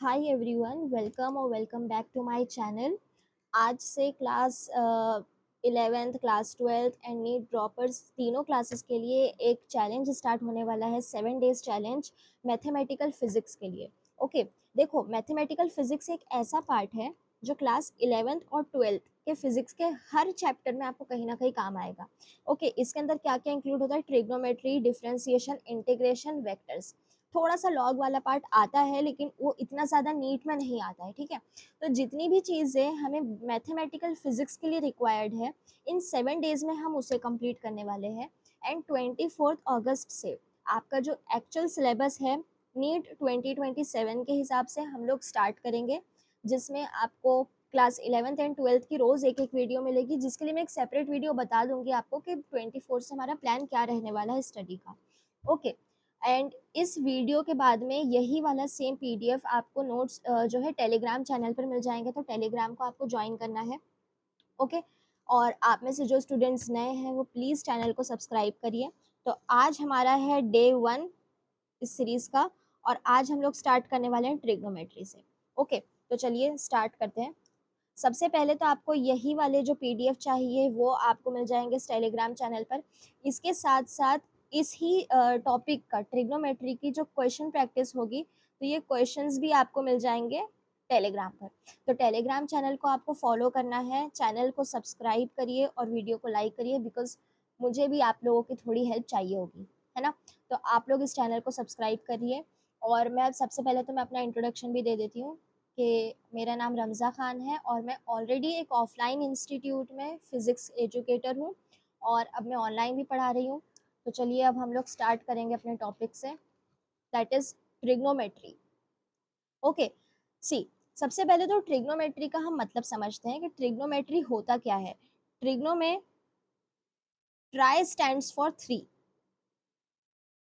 Hi everyone, welcome back to my channel. आज से class 11th, class 12th and NEET droppers तीनों classes के लिए एक चैलेंज स्टार्ट होने वाला है, 7 डेज चैलेंज मैथमेटिकल फिजिक्स के लिए। ओके, देखो मैथमेटिकल फिजिक्स एक ऐसा पार्ट है जो क्लास 11th और 12th के फिजिक्स के हर चैप्टर में आपको कहीं ना कहीं काम आएगा। ओके, इसके अंदर क्या क्या इंक्लूड होता है? Trigonometry, differentiation, integration, vectors. थोड़ा सा लॉग वाला पार्ट आता है लेकिन वो इतना ज़्यादा नीट में नहीं आता है, ठीक है। तो जितनी भी चीज़ें हमें मैथमेटिकल फिजिक्स के लिए रिक्वायर्ड है, इन 7 डेज में हम उसे कंप्लीट करने वाले हैं। एंड 24 अगस्त से आपका जो एक्चुअल सिलेबस है नीट 2027 के हिसाब से हम लोग स्टार्ट करेंगे, जिसमें आपको क्लास 11th एंड 12th की रोज़ एक एक वीडियो मिलेगी, जिसके लिए मैं एक सेपरेट वीडियो बता दूंगी आपको कि 24 से हमारा प्लान क्या रहने वाला है स्टडी का। ओके, एंड इस वीडियो के बाद में यही वाला सेम पीडीएफ आपको नोट्स जो है टेलीग्राम चैनल पर मिल जाएंगे, तो टेलीग्राम को आपको ज्वाइन करना है। ओके, और आप में से जो स्टूडेंट्स नए हैं वो प्लीज़ चैनल को सब्सक्राइब करिए। तो आज हमारा है डे 1 इस सीरीज़ का, और आज हम लोग स्टार्ट करने वाले हैं ट्रिग्नोमेट्री से। ओके, तो चलिए स्टार्ट करते हैं। सबसे पहले तो आपको यही वाले जो पीडीएफ चाहिए वो आपको मिल जाएंगे टेलीग्राम चैनल पर। इसके साथ साथ इस ही टॉपिक का ट्रिग्नोमेट्री की जो क्वेश्चन प्रैक्टिस होगी, तो ये क्वेश्चंस भी आपको मिल जाएंगे टेलीग्राम पर। तो टेलीग्राम चैनल को आपको फॉलो करना है, चैनल को सब्सक्राइब करिए और वीडियो को लाइक करिए, बिकॉज मुझे भी आप लोगों की थोड़ी हेल्प चाहिए होगी, है ना। तो आप लोग इस चैनल को सब्सक्राइब करिए। और मैं सबसे पहले तो मैं अपना इंट्रोडक्शन भी दे देती हूँ कि मेरा नाम रमज़ा ख़ान है और मैं ऑलरेडी एक ऑफलाइन इंस्टीट्यूट में फ़िज़िक्स एजुकेटर हूँ, और अब मैं ऑनलाइन भी पढ़ा रही हूँ। तो चलिए अब हम लोग स्टार्ट करेंगे अपने टॉपिक से, दैट इज़ ट्रिग्नोमेट्री। ओके, सी, सबसे पहले तो ट्रिग्नोमेट्री का हम मतलब समझते हैं कि ट्रिग्नोमेट्री होता क्या है। ट्रिग्नो में ट्राई स्टैंड्स फॉर 3।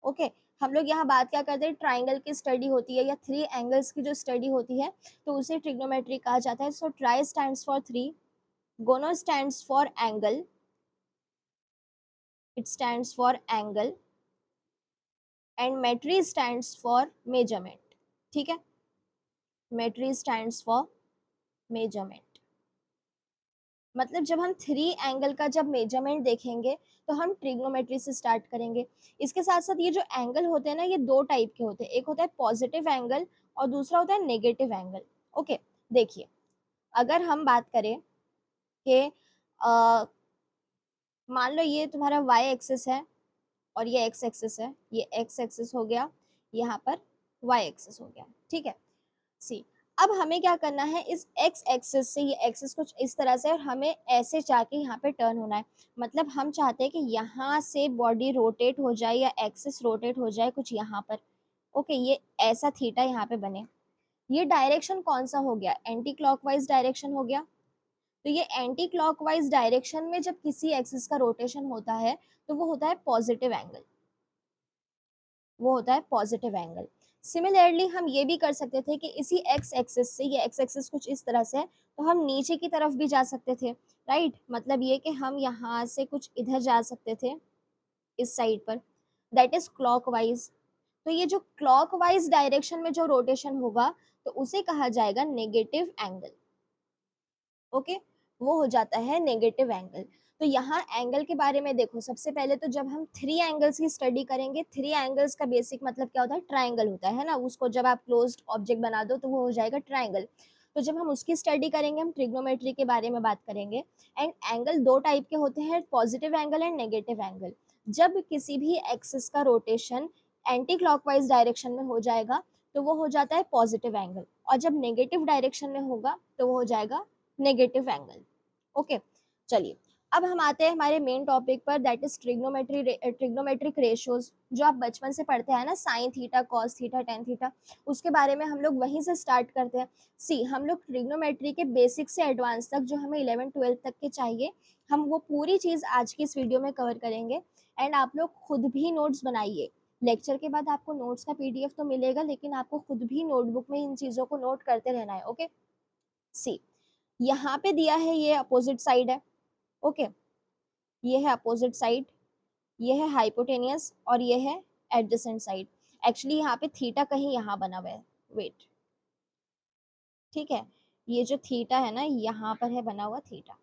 ओके, हम लोग यहाँ बात क्या करते हैं, ट्राइंगल की स्टडी होती है या 3 एंगल्स की जो स्टडी होती है, तो उसे ट्रिग्नोमेट्री कहा जाता है। सो ट्राई स्टैंड्स फॉर 3, गोनो stands for angle, it stands for angle, and metry stands for measurement। ठीक है, metry stands for measurement। मतलब जब हम 3 एंगल का जब मेजरमेंट देखेंगे तो हम ट्रिग्नोमेट्री से स्टार्ट करेंगे। इसके साथ साथ ये जो एंगल होते हैं ना, ये 2 टाइप के होते हैं, एक होता है पॉजिटिव एंगल और दूसरा होता है नेगेटिव एंगल। ओके, देखिए, अगर हम बात करें कि मान लो ये तुम्हारा वाई एक्सिस है और ये एक्स एक्सिस है, ये एक्स एक्सिस हो गया, यहाँ पर वाई एक्सिस हो गया, ठीक है। सी, अब हमें क्या करना है, इस एक्स एक्सिस से ये एक्सिस कुछ इस तरह से, और हमें ऐसे जाके यहाँ पे टर्न होना है। मतलब हम चाहते हैं कि यहाँ से बॉडी रोटेट हो जाए या एक्सिस रोटेट हो जाए कुछ यहाँ पर। ओके, ये ऐसा थीटा यहाँ पे बने। ये डायरेक्शन कौन सा हो गया? एंटी क्लॉकवाइज डायरेक्शन हो गया। तो ये एंटी क्लॉकवाइज डायरेक्शन में जब किसी एक्सिस का रोटेशन होता है तो वो होता है पॉजिटिव एंगल, वो होता है पॉजिटिव एंगल। सिमिलरली हम ये भी कर सकते थे कि इसी एक्स एक्सिस से, ये एक्स एक्सिस कुछ इस तरह से है, तो हम नीचे की तरफ भी जा सकते थे, राइट। मतलब ये कि हम यहाँ से कुछ इधर जा सकते थे इस साइड पर, दैट इज क्लॉकवाइज। तो ये जो क्लॉकवाइज डायरेक्शन में जो रोटेशन होगा तो उसे कहा जाएगा नेगेटिव एंगल। ओके, वो हो जाता है नेगेटिव एंगल। तो यहाँ एंगल के बारे में देखो, सबसे पहले तो जब हम 3 एंगल्स की स्टडी करेंगे, 3 एंगल्स का बेसिक मतलब क्या होता है? ट्राइंगल होता है ना। उसको जब आप क्लोज्ड ऑब्जेक्ट बना दो तो वो हो जाएगा ट्राइंगल। तो जब हम उसकी स्टडी करेंगे, हम ट्रिग्नोमेट्री के बारे में बात करेंगे। एंड एंगल 2 टाइप के होते हैं, positive angle and negative angle. जब किसी भी एक्सिस का रोटेशन एंटी क्लॉकवाइज डायरेक्शन में हो जाएगा तो वो हो जाता है पॉजिटिव एंगल, और जब नेगेटिव डायरेक्शन में होगा तो वो हो जाएगा नेगेटिव एंगल। ओके, चलिए अब हम आते हैं हमारे मेन टॉपिक पर, दैट इज ट्रिग्नोमेट्रिक रेशियोज। जो आप बचपन से पढ़ते हैं ना, sine theta, cos theta, tan theta, उसके बारे में हम लोग वहीं से स्टार्ट करते हैं। सी, हम लोग ट्रिग्नोमेट्री के बेसिक से एडवांस तक जो हमें 11th-12th तक के चाहिए, हम वो पूरी चीज़ आज की इस वीडियो में कवर करेंगे। एंड आप लोग खुद भी नोट्स बनाइए। लेक्चर के बाद आपको नोट्स का पीडीएफ तो मिलेगा, लेकिन आपको खुद भी नोटबुक में इन चीज़ों को नोट करते रहना है। ओके, सी, यहाँ पे दिया है ये अपोजिट साइड है। ओके, ये है अपोजिट साइड, ये है हाइपोटेनियस और ये है एडजेसेंट साइड। एक्चुअली यहाँ पे थीटा कहीं यहाँ बना हुआ है, वेट, ठीक है, ये जो थीटा है ना यहाँ पर है बना हुआ थीटा।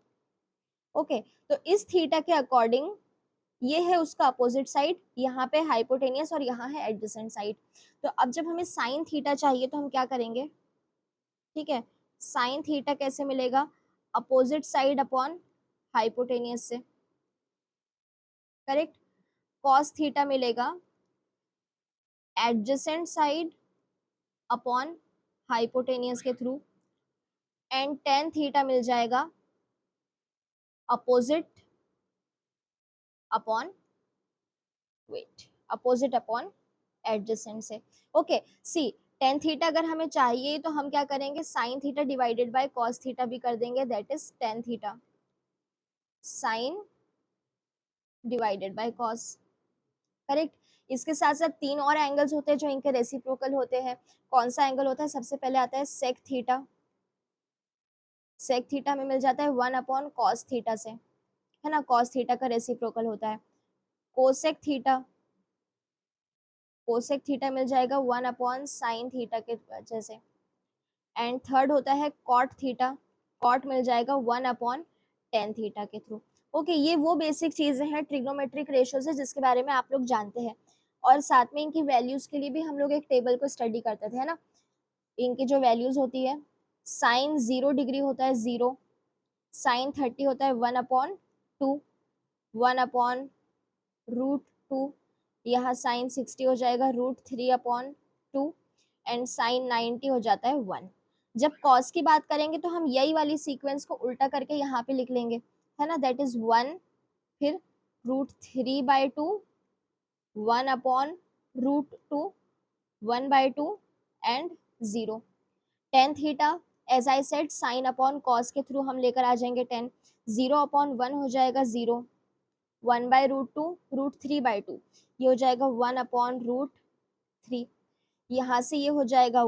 ओके, तो इस थीटा के अकॉर्डिंग ये है उसका अपोजिट साइड, यहाँ पे हाइपोटेनियस और यहाँ है एडजेसेंट साइड। तो अब जब हमें साइन थीटा चाहिए तो हम क्या करेंगे, ठीक है, साइन थीटा कैसे मिलेगा, अपोजिट साइड अपॉन हाइपोटेनियस से, करेक्ट। कॉस थीटा मिलेगा एडजेसेंट साइड अपॉन हाइपोटेनियस के थ्रू, एंड टेन थीटा मिल जाएगा opposite upon, wait, opposite upon adjacent से। ओके, सी टेन थीटा अगर हमें चाहिए तो हम क्या करेंगे, sine theta divided by cos theta भी कर देंगे, that is tan theta sine divided by cos, correct. इसके साथ साथ तीन और एंगल्स होते हैं जो इनके रेसिप्रोकल होते हैं। कौन सा एंगल होता है, सबसे पहले आता है सेक थीटा। सेक थीटा हमें मिल जाता है वन अपॉन कॉस थीटा से, है ना, कॉस थीटा का रेसिप्रोकल होता है। कोसेक थीटा, कोसेक थीटा मिल जाएगा वन अपॉन साइन थीटा के वजह से। एंड थर्ड होता है कॉट थीटा, कॉट मिल जाएगा वन अपॉन टेन थीटा के थ्रू। ओके, ये वो बेसिक चीजें हैं ट्रिग्नोमेट्रिक रेशियोज है जिसके बारे में आप लोग जानते हैं, और साथ में इनकी वैल्यूज के लिए भी हम लोग एक टेबल को स्टडी करते थे, है ना। इनकी जो वैल्यूज होती है, साइन 0 डिग्री होता है 0, साइन 30 होता है 1/2, 1/√2, यहाँ साइन 60 हो जाएगा √3/2, एंड साइन 90 हो जाता है 1। जब कॉस की बात करेंगे तो हम यही वाली सीक्वेंस को उल्टा करके यहाँ पे लिख लेंगे, है ना, दैट इज 1, फिर √3/2, 1/√2, 1/2 and 0। Tan theta as I said sine upon cos के थ्रू हम लेकर आ जाएंगे 10, 0/1 हो जाएगा 0, 1/√2, √3/2, ये हो जाएगा 1/√3, यहाँ से ये हो जाएगा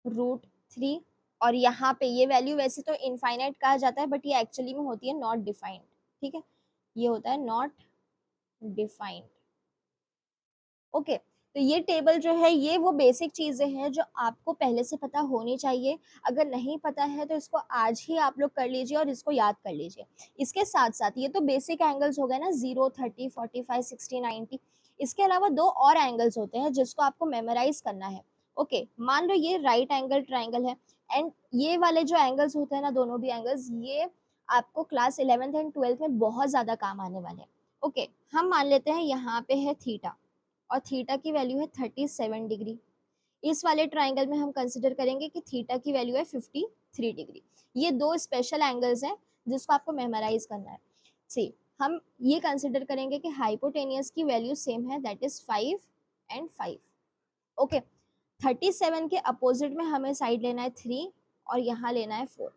1√3, और यहाँ पे ये वैल्यू वैसे तो इनफाइनाइट कहा जाता है बट ये एक्चुअली में होती है नॉट डिफाइंड, ठीक है, ये होता है नॉट डिफाइंड। ओके, तो ये टेबल जो है ये वो बेसिक चीजें हैं जो आपको पहले से पता होनी चाहिए। अगर नहीं पता है तो इसको आज ही आप लोग कर लीजिए और इसको याद कर लीजिए। इसके साथ साथ ये तो बेसिक एंगल्स हो गए ना, 0, 30, 45, 60, 90। इसके अलावा दो और एंगल्स होते हैं जिसको आपको मेमोराइज करना है। ओके, मान लो ये राइट एंगल ट्राइंगल है, एंड ये वाले जो एंगल्स होते हैं ना, दोनों भी एंगल्स, ये आपको क्लास 11th एंड 12th में बहुत ज्यादा काम आने वाले हैं। ओके, हम मान लेते हैं यहाँ पे है थीटा, और थीटा की वैल्यू है 37 डिग्री। इस वाले ट्राइंगल में हम कंसिडर करेंगे कि थीटा की वैल्यू है 53 डिग्री। ये दो स्पेशल एंगल्स हैं जिसको आपको मेमोराइज करना है। सी, हम ये कंसिडर करेंगे कि हाइपोटेनियस की वैल्यू सेम है, दैट इज 5 एंड 5। ओके, 37 के अपोजिट में हमें साइड लेना है 3, और यहाँ लेना है 4,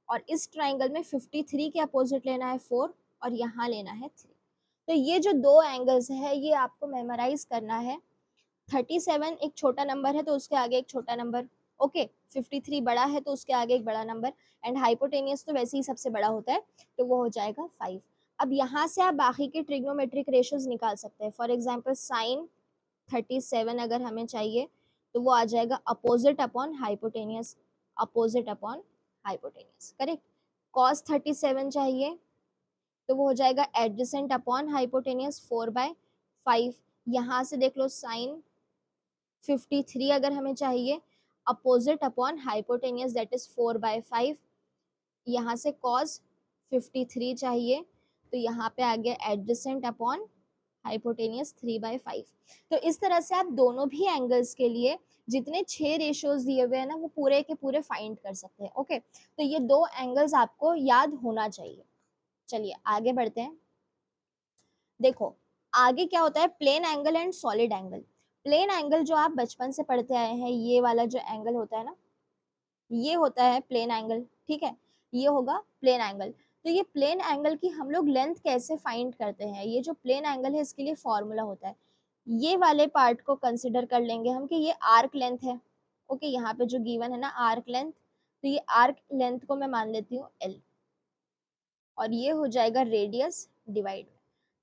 और इस ट्राइंगल में 53 के अपोजिट लेना है 4, और यहाँ लेना है 3। तो ये जो दो एंगल्स है ये आपको मेमोराइज करना है। 37 एक छोटा नंबर है तो उसके आगे एक छोटा नंबर, ओके, 53 बड़ा है तो उसके आगे एक बड़ा नंबर, एंड हाइपोटेनियस तो वैसे ही सबसे बड़ा होता है तो वो हो जाएगा 5। अब यहाँ से आप बाकी के ट्रिग्नोमेट्रिक रेशियोज निकाल सकते हैं। फॉर एग्जाम्पल साइन 37 अगर हमें चाहिए तो वो आ जाएगा opposite upon hypotenuse, opposite upon hypotenuse, correct. Cos 37 चाहिए तो वो हो जाएगा एडजेसेंट अपॉन हाइपोटेनियस 4/5। यहाँ से देख लो साइन 53 अगर हमें चाहिए, opposite upon hypotenuse that is 4/5। यहाँ से कॉस 53 चाहिए तो यहाँ पे आ गया एडजेसेंट अपॉन हाइपोटेनियस 3/5। तो इस तरह से आप दोनों भी एंगल्स के लिए जितने 6 रेशियोज दिए हुए हैं ना वो पूरे के पूरे फाइंड कर सकते हैं। ओके, तो ये दो एंगल्स आपको याद होना चाहिए। चलिए आगे बढ़ते हैं। देखो आगे क्या होता है, plane angle and solid angle. Plane angle जो आप बचपन से पढ़ते आए हैं, ये वाला जो एंगल होता है ना, ये होता है प्लेन एंगल, ठीक है, ये होगा प्लेन एंगल। तो ये प्लेन एंगल की हम लोग लेंथ कैसे फाइंड करते हैं, ये जो प्लेन एंगल है इसके लिए फॉर्मूला होता है। ये वाले पार्ट को कंसिडर कर लेंगे हम कि ये आर्क लेंथ है। ओके, यहाँ पे जो गिवन है ना आर्क लेंथ, तो ये आर्क लेंथ को मैं मान लेती हूँ L, और ये हो जाएगा रेडियस डिवाइड।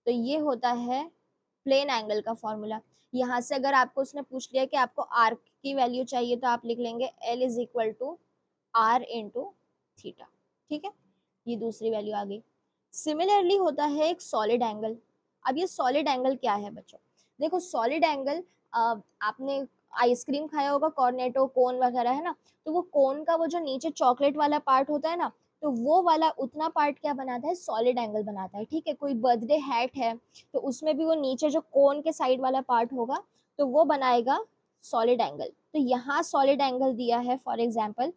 तो ये होता है प्लेन एंगल का फॉर्मूला। यहाँ से अगर आपको उसने पूछ लिया कि आपको आर की वैल्यू चाहिए तो आप लिख लेंगे L is equal to R into theta. ठीक है, ये दूसरी वैल्यू आ गई। सिमिलरली होता है एक सॉलिड एंगल। अब ये सॉलिड एंगल क्या है बच्चों, देखो सॉलिड एंगल, आपने आइसक्रीम खाया होगा, कॉर्नेटो कोन वगैरह है ना, तो वो कोन का वो जो नीचे चॉकलेट वाला पार्ट होता है ना, तो वो वाला उतना पार्ट क्या बनाता है, सॉलिड एंगल बनाता है। ठीक है, कोई बर्थडे हैट है तो उसमें भी वो नीचे जो कोन के साइड वाला पार्ट होगा तो वो बनाएगा सॉलिड एंगल। तो यहाँ सॉलिड एंगल दिया है फॉर एग्जाम्पल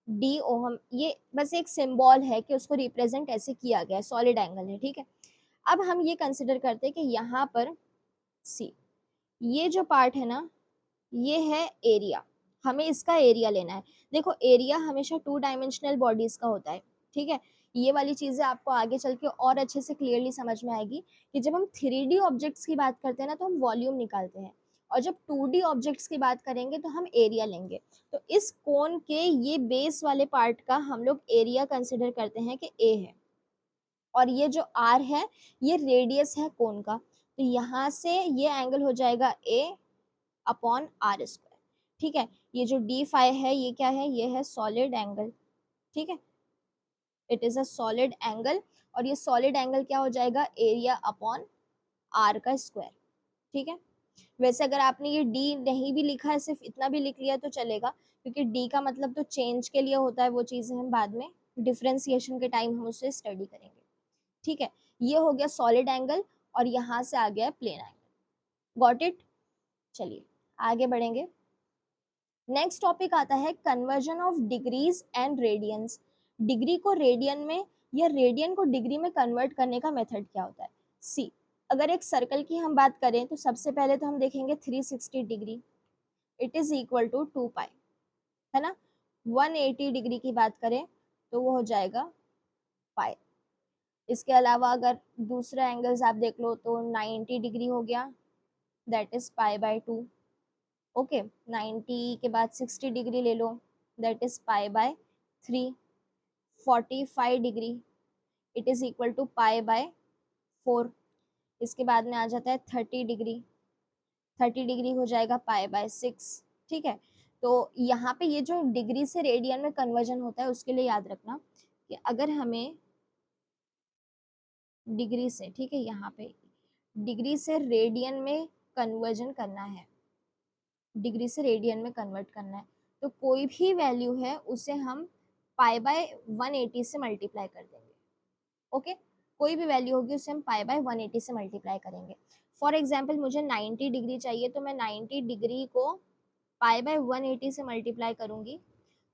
डी ओ, हम ये बस एक सिंबल है कि उसको रिप्रेजेंट ऐसे किया गया है, सॉलिड एंगल है। ठीक है, अब हम ये कंसिडर करते हैं कि यहाँ पर सी, ये जो पार्ट है ना, ये है एरिया, हमें इसका एरिया लेना है। देखो एरिया हमेशा 2 डायमेंशनल बॉडीज का होता है। ठीक है, ये वाली चीजें आपको आगे चल के और अच्छे से क्लियरली समझ में आएगी कि जब हम 3D ऑब्जेक्ट्स की बात करते हैं ना तो हम वॉल्यूम निकालते हैं, और जब 2D ऑब्जेक्ट्स की बात करेंगे तो हम एरिया लेंगे। तो इस कोन के ये बेस वाले पार्ट का हम लोग एरिया कंसिडर करते हैं कि ए है, और ये जो आर है ये रेडियस है कोन का, तो यहाँ से ये एंगल हो जाएगा ए अपॉन आर स्क्वायर। ठीक है, ये जो डी फाई है ये क्या है, ये है सॉलिड एंगल। ठीक है, it is a solid angle, और ये सॉलिड एंगल क्या हो जाएगा, एरिया अपॉन आर का स्क्वायर। ठीक है, वैसे अगर आपने ये डी नहीं भी लिखा है, सिर्फ इतना भी लिख लिया तो चलेगा, क्योंकि डी का मतलब तो चेंज के लिए होता है, वो चीजें हम बाद में डिफरेंशिएशन के टाइम हम उसे स्टडी करेंगे। ठीक है, ये हो गया सॉलिड एंगल, और यहाँ से आ गया प्लेन एंगल। Got it. चलिए आगे बढ़ेंगे। नेक्स्ट टॉपिक आता है conversion of degrees and radians. Degree को रेडियन में या रेडियन को डिग्री में कन्वर्ट करने का मेथड क्या होता है। सी, अगर एक सर्कल की हम बात करें तो सबसे पहले तो हम देखेंगे 360 degree, it is equal to 2 pi, है ना। 180 डिग्री की बात करें तो वो हो जाएगा पाई। इसके अलावा अगर दूसरे एंगल्स आप देख लो तो 90 डिग्री हो गया, that is pi by 2। Okay, 90 के बाद 60 डिग्री ले लो, that is pi by 3। 45 degree, it is equal to pi by 4। इसके बाद में आ जाता है 30 डिग्री, 30 डिग्री हो जाएगा पाई बाय 6। ठीक है, तो यहाँ पे ये जो डिग्री से रेडियन में कन्वर्जन होता है उसके लिए याद रखना कि अगर हमें डिग्री से, ठीक है, यहाँ पे डिग्री से रेडियन में कन्वर्जन करना है, डिग्री से रेडियन में कन्वर्ट करना है, तो कोई भी वैल्यू है उसे हम पाई बाय 180 से मल्टीप्लाई कर देंगे। ओके, कोई भी वैल्यू होगी उसे हम पाई बाय 180 से मल्टीप्लाई करेंगे। फॉर एग्जाम्पल मुझे 90 डिग्री चाहिए तो मैं 90 डिग्री को पाई बाय 180 से मल्टीप्लाई करूंगी,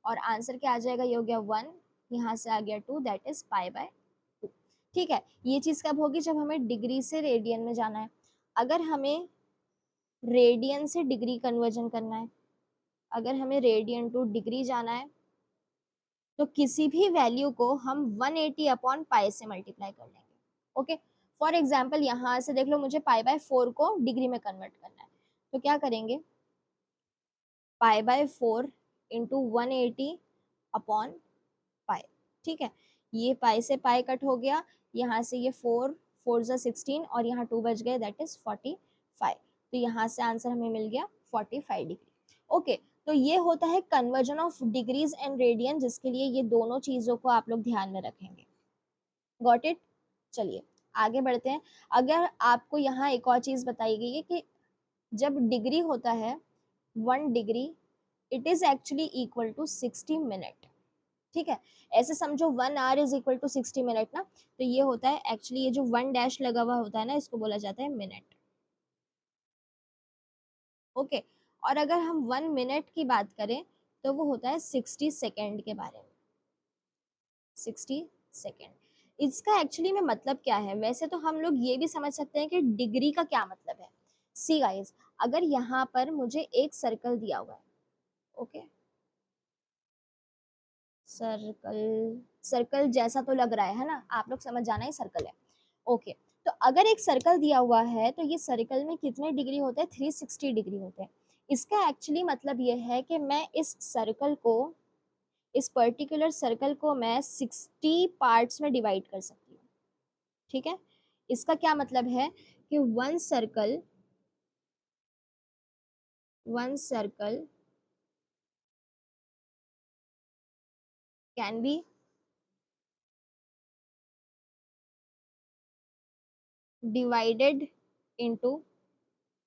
और आंसर क्या आ जाएगा, ये हो गया 1, यहाँ से आ गया 2, दैट इज पाई बाय 2। ठीक है, ये चीज़ कब होगी, जब हमें डिग्री से रेडियन में जाना है। अगर हमें रेडियन से डिग्री कन्वर्जन करना है, अगर हमें रेडियन टू डिग्री जाना है तो किसी भी वैल्यू को हम 180 अपॉन पाई से मल्टीप्लाई कर लेंगे। ओके, फॉर एग्जाम्पल यहाँ से देख लो, मुझे पाई बाय 4 को डिग्री में कन्वर्ट करना है, तो क्या करेंगे, पाई बाय 4 इंटू 180 अपॉन पाई। ठीक है, ये पाई से पाई कट हो गया, यहाँ से ये 4 4 जा 16 और यहाँ 2 बच गए, दैट इज 45। तो यहाँ से आंसर हमें मिल गया 45 डिग्री। ओके, तो ये होता है conversion of degrees and radian, जिसके लिए ये दोनों चीजों को आप लोग ध्यान में रखेंगे। Got it. चलिए आगे बढ़ते हैं। अगर आपको यहाँ एक और चीज बताई गई है कि जब डिग्री होता है 1 degree, it is actually equal to 60 minute. ठीक है, ऐसे समझो 1 hour is equal to 60 minute ना, तो ये होता है एक्चुअली, ये जो 1 डैश लगा हुआ होता है ना, इसको बोला जाता है मिनट। ओके, और अगर हम 1 मिनट की बात करें तो वो होता है 60 सेकेंड के बारे में। 60 सेकेंड, इसका एक्चुअली में मतलब क्या है, वैसे तो हम लोग ये भी समझ सकते हैं कि डिग्री का क्या मतलब है। सी गाइस, अगर यहाँ पर मुझे एक सर्कल दिया हुआ है, ओके, सर्कल, सर्कल जैसा तो लग रहा है ना, आप लोग समझ जाना ही सर्कल है। ओके, तो अगर एक सर्कल दिया हुआ है तो ये सर्कल में कितने डिग्री होते हैं, 360 डिग्री होते हैं। इसका एक्चुअली मतलब ये है कि मैं इस सर्कल को, इस पर्टिकुलर सर्कल को मैं 60 पार्ट्स में डिवाइड कर सकती हूँ। ठीक है, इसका क्या मतलब है कि one circle one circle can be divided into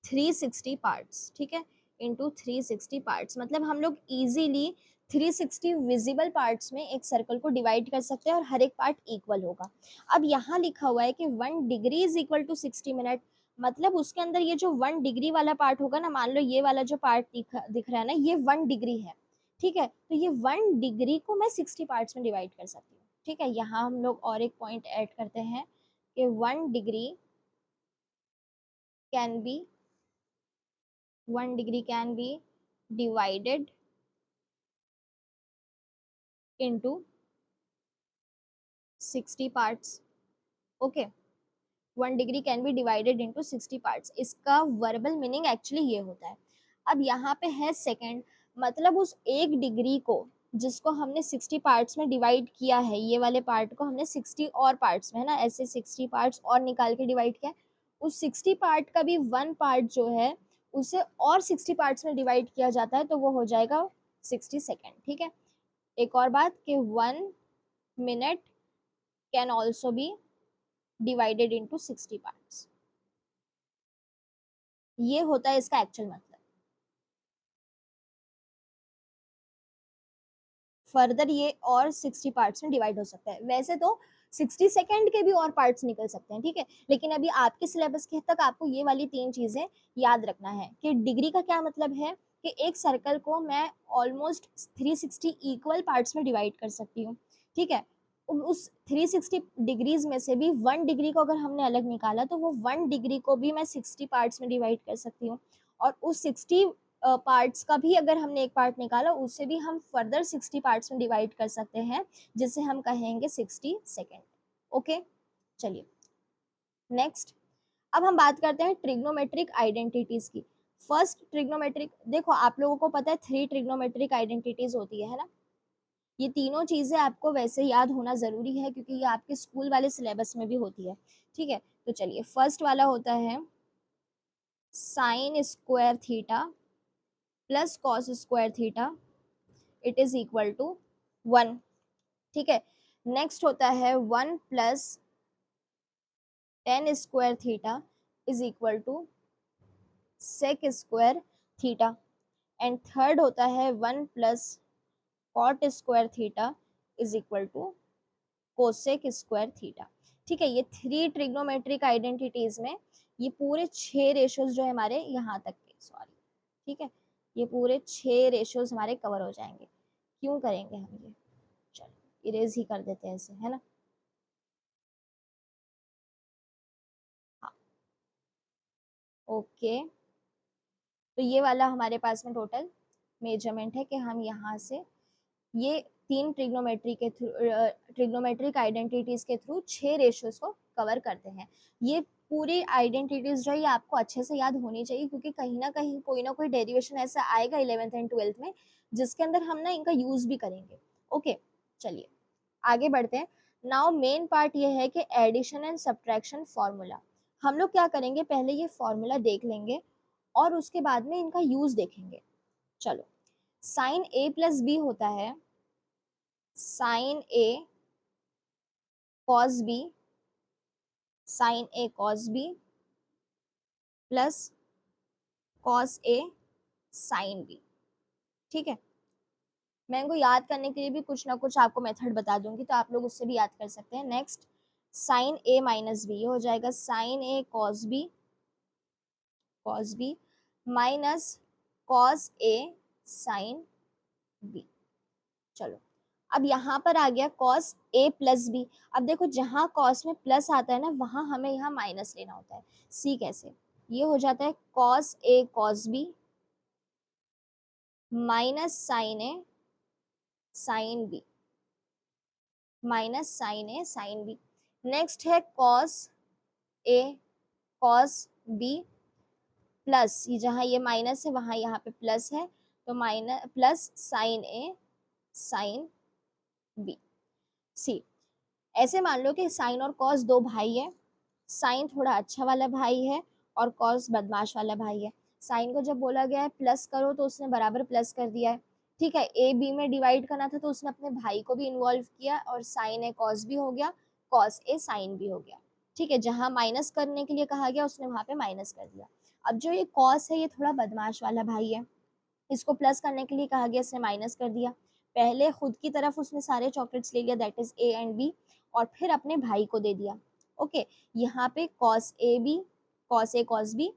360 parts, ठीक है, इंटू 360 पार्ट्स, मतलब हम लोग इजीली 360 विजिबल पार्ट्स में एक सर्कल को डिवाइड कर सकते हैं और हर एक पार्ट इक्वल होगा। अब यहाँ लिखा हुआ है कि 1 degree is equal to 60 minute, मतलब उसके अंदर ये जो 1 डिग्री वाला पार्ट होगा ना, मान लो ये वाला जो पार्ट दिख रहा है ना, ये 1 डिग्री है, ठीक है, तो ये 1 डिग्री को मैं 60 पार्ट्स में डिवाइड कर सकती हूँ, ठीक है। यहाँ हम लोग और एक पॉइंट ऐड करते हैं कि 1 degree can be 1 degree can be divided into 60 parts, okay, 1 degree can be divided into 60 parts, इसका वर्बल मीनिंग एक्चुअली ये होता है। अब यहाँ पे है सेकंड, मतलब उस 1 डिग्री को जिसको हमने 60 पार्ट्स में डिवाइड किया है, ये वाले पार्ट को हमने 60 और पार्ट्स में, है ना, ऐसे 60 पार्ट्स और निकाल के डिवाइड किया, उस 60 पार्ट का भी 1 पार्ट जो है उसे और 60 पार्ट्स में डिवाइड किया जाता है, तो वो हो जाएगा 60 सेकेंड, ठीक है। एक और बात कि 1 minute can also be divided into 60 parts, ये होता है इसका एक्चुअल मतलब। फर्दर ये और 60 पार्ट्स में डिवाइड हो सकता है, वैसे तो 60 सेकेंड के भी और पार्ट्स निकल सकते हैं, ठीक है, लेकिन अभी आपके सिलेबस के तक आपको ये वाली 3 चीजें याद रखना है कि डिग्री का क्या मतलब है कि एक सर्कल को मैं ऑलमोस्ट 360 इक्वल पार्ट्स में डिवाइड कर सकती हूँ, ठीक है। उस 360 डिग्रीज में से भी 1 डिग्री को अगर हमने अलग निकाला तो वो 1 डिग्री को भी मैं 60 पार्ट्स में डिवाइड कर सकती हूँ, और उस 60 पार्ट्स का भी अगर हमने एक पार्ट निकाला उसे भी हम फर्दर 60 पार्ट्स में डिवाइड कर सकते हैं, जिसे हम कहेंगे 60 सेकेंड, ओके। चलिए नेक्स्ट, अब हम बात करते हैं ट्रिग्नोमेट्रिक आइडेंटिटीज की। फर्स्ट ट्रिग्नोमेट्रिक, देखो आप लोगों को पता है 3 ट्रिग्नोमेट्रिक आइडेंटिटीज होती है ना, ये तीनों चीजें आपको वैसे याद होना जरूरी है क्योंकि ये आपके स्कूल वाले सिलेबस में भी होती है, ठीक है। तो चलिए फर्स्ट वाला होता है sine square theta plus cos square theta, it is equal to 1, ठीक है। नेक्स्ट होता है 1 plus tan square theta is equal to sec square theta, and third होता है 1 plus cot square theta is equal to cosec square theta, ठीक है। ये 3 trigonometric identities में ये पूरे 6 रेशियोज जो है हमारे यहाँ तक के, सॉरी, ठीक है, ये पूरे 6 रेशियोज हमारे कवर हो जाएंगे। क्यों करेंगे हम ये, चलो इरेज ही कर देते हैं ऐसे, है ना। हाँ ओके, तो ये वाला हमारे पास में टोटल मेजरमेंट है कि हम यहाँ से ये 3 ट्रिग्नोमेट्री के थ्रू ट्रिग्नोमेट्रिक आइडेंटिटीज के थ्रू 6 रेशियोज को कवर करते हैं। ये पूरी आइडेंटिटीज जो है ये आपको अच्छे से याद होनी चाहिए क्योंकि कहीं ना कोई डेरिवेशन ऐसा आएगा 11th एंड 12th में जिसके अंदर हम ना इनका यूज भी करेंगे, ओके। चलिए आगे बढ़ते हैं। नाउ मेन पार्ट ये है कि एडिशन एंड सब्ट्रैक्शन फॉर्मूला, हम लोग क्या करेंगे, पहले ये फॉर्मूला देख लेंगे और उसके बाद में इनका यूज देखेंगे। चलो, साइन ए प्लस बी होता है sign A cos B, sign A cos B plus cos A sine B, ठीक है। मैं इनको याद करने के लिए भी कुछ ना कुछ आपको मेथड बता दूंगी तो आप लोग उससे भी याद कर सकते हैं। नेक्स्ट साइन ए माइनस बी, ये हो जाएगा sign A cos B minus cos A sine B. चलो अब यहाँ पर आ गया कॉस ए प्लस बी। अब देखो जहाँ कॉस में प्लस आता है ना वहां हमें यहाँ माइनस लेना होता है। सी कैसे, ये हो जाता है cos A cos B minus sign A sine B, minus sign A sine B. Next है cos A cos B plus, ये जहाँ ये माइनस है वहां यहाँ पे प्लस है तो माइनस प्लस साइन ए साइन बी। सी, ऐसे मान लो कि साइन और कॉस 2 भाई है, साइन थोड़ा अच्छा वाला भाई है और कॉस बदमाश वाला भाई है। साइन को जब बोला गया है प्लस करो तो उसने बराबर प्लस कर दिया है, ठीक है। ए बी में डिवाइड करना था तो उसने अपने भाई को भी इन्वॉल्व किया और साइन ए कॉस भी हो गया, कॉस ए साइन भी हो गया, ठीक है। जहां माइनस करने के लिए कहा गया उसने वहां पे माइनस कर दिया। अब जो ये कॉस है ये थोड़ा बदमाश वाला भाई है, इसको प्लस करने के लिए कहा गया, इसने माइनस कर दिया। पहले खुद की तरफ उसने सारे चॉकलेट्स ले लिया, that is A and B, और फिर अपने भाई को दे दिया। ओके, यहाँ पे cos A B, cos A cos B,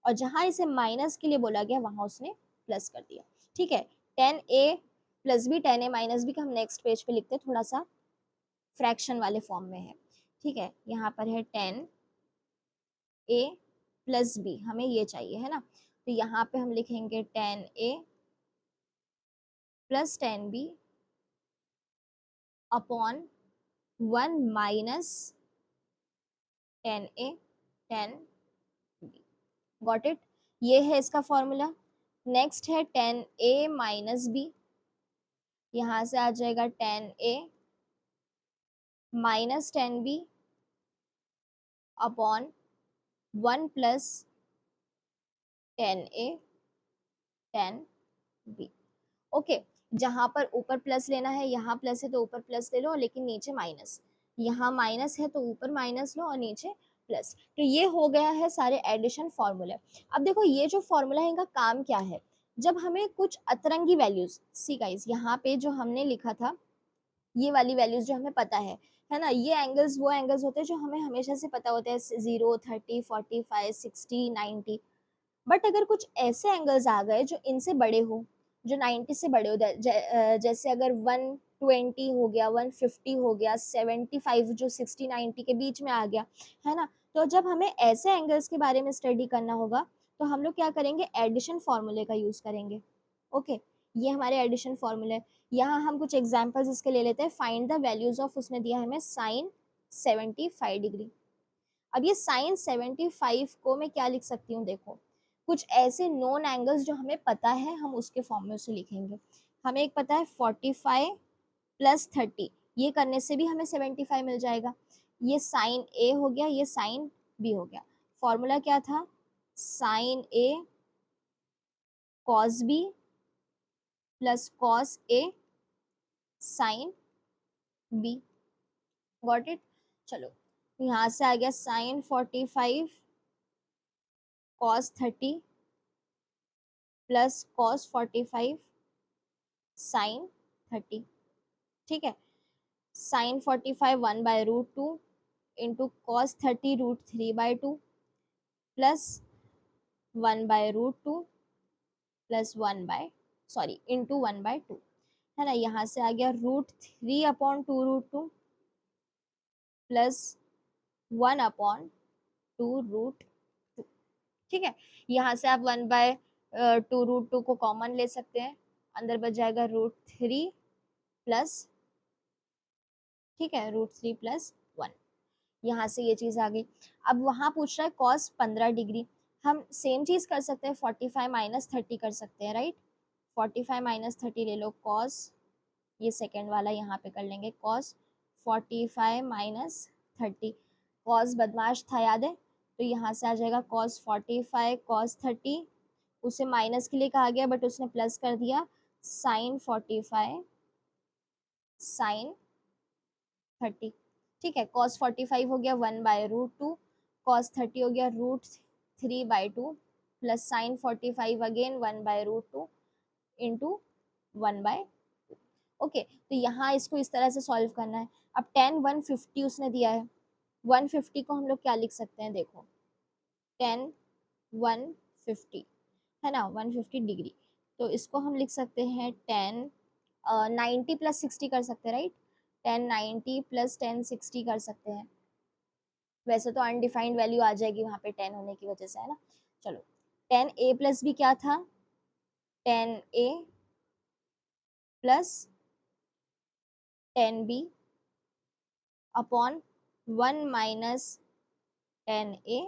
और जहां इसे माइनस के लिए बोला गया वहां उसने प्लस कर दिया, ठीक है। Tan A plus B, ten A minus B का हम नेक्स्ट पेज पे लिखते हैं, थोड़ा सा फ्रैक्शन वाले फॉर्म में है, ठीक है। यहाँ पर है टेन ए प्लस बी, हमें ये चाहिए है ना, तो यहाँ पे हम लिखेंगे tan A plus tan B upon one minus tan A tan B, got it. ये है इसका फॉर्मूला। नेक्स्ट है टेन ए माइनस बी, यहाँ से आ जाएगा tan A minus tan B upon one plus tan A tan B. Okay, जहां पर ऊपर प्लस लेना है, यहाँ प्लस है तो ऊपर प्लस ले लो, लेकिन नीचे माइनस, यहाँ माइनस है तो ऊपर माइनस लो और नीचे प्लस। तो ये हो गया है सारे एडिशन फॉर्मूले। अब देखो ये जो फॉर्मूला है इनका काम क्या है, जब हमें कुछ अतरंगी वैल्यूज, सी गाइस यहाँ पे जो हमने लिखा था ये वाली वैल्यूज जो हमें पता है ना, ये एंगल्स वो एंगल्स होते हैं जो हमें हमेशा से पता होते हैं, 0, 30, 45, 60, 90। बट अगर कुछ ऐसे एंगल्स आ गए जो इनसे बड़े हो, जो 90 से बड़े हो, जैसे अगर 120 हो गया, 150 हो गया, 75 जो 60 90 के बीच में आ गया, है ना, तो जब हमें ऐसे एंगल्स के बारे में स्टडी करना होगा तो हम लोग क्या करेंगे, एडिशन फॉर्मूले का यूज करेंगे। ओके, ये हमारे एडिशन फॉर्मूले। यहाँ हम कुछ एग्जाम्पल्स इसके ले लेते हैं। फाइंड द वैल्यूज ऑफ, उसने दिया है हमें साइन 75 डिग्री। अब ये साइन 75 को मैं क्या लिख सकती हूँ, देखो कुछ ऐसे नोन एंगल्स जो हमें पता है हम उसके फॉर्म में उसे लिखेंगे। हमें एक पता है 45 प्लस 30, ये करने से भी हमें 75 मिल जाएगा। ये साइन ए हो गया, ये साइन बी हो गया। फॉर्मूला क्या था, sine A cos B plus cos A sine B, got it. चलो यहाँ से आ गया sine 45 cos 30 plus cos 45 sine 30, ठीक है। Sine 45 1/√2 into cos 30 √3/2 plus 1/√2 plus into 1/2, है ना। यहाँ से आ गया √3/2√2 प्लस 1/2√2, ठीक है। यहाँ से आप 1/2√2 को कॉमन ले सकते हैं, अंदर बच जाएगा √3 प्लस, ठीक है, √3 प्लस 1। यहाँ से ये चीज आ गई। अब वहां पूछ रहा है कॉस 15 डिग्री, हम सेम चीज कर सकते हैं, 45 माइनस 30 कर सकते हैं, राइट। 45 माइनस 30 ले लो, कॉस, ये सेकेंड वाला यहाँ पे कर लेंगे, कॉस 45 माइनस 30। कॉस बदमाश था, याद है, तो यहाँ से आ जाएगा कॉस 45 कॉस 30, उसे माइनस के लिए कहा गया बट उसने प्लस कर दिया, साइन 45 साइन 30, ठीक है। कॉस 45 हो गया 1/√2, कॉस 30 हो गया √3/2 plus sign 45 again 1/√2 into 1/2। Okay, तो यहाँ इसको इस तरह से सॉल्व करना है। अब टेन 150 उसने दिया है, 150 को हम लोग क्या लिख सकते हैं, देखो टेन 150 है ना, 150 डिग्री, तो इसको हम लिख सकते हैं टेन 90 प्लस 60 कर सकते हैं, राइट। 1090 प्लस 1060 कर सकते हैं। वैसे तो अनडिफाइंड वैल्यू आ जाएगी वहां पे 10 होने की वजह से, है ना। चलो 10a प्लस बी क्या था, 10a plus 10b upon 1 minus 10a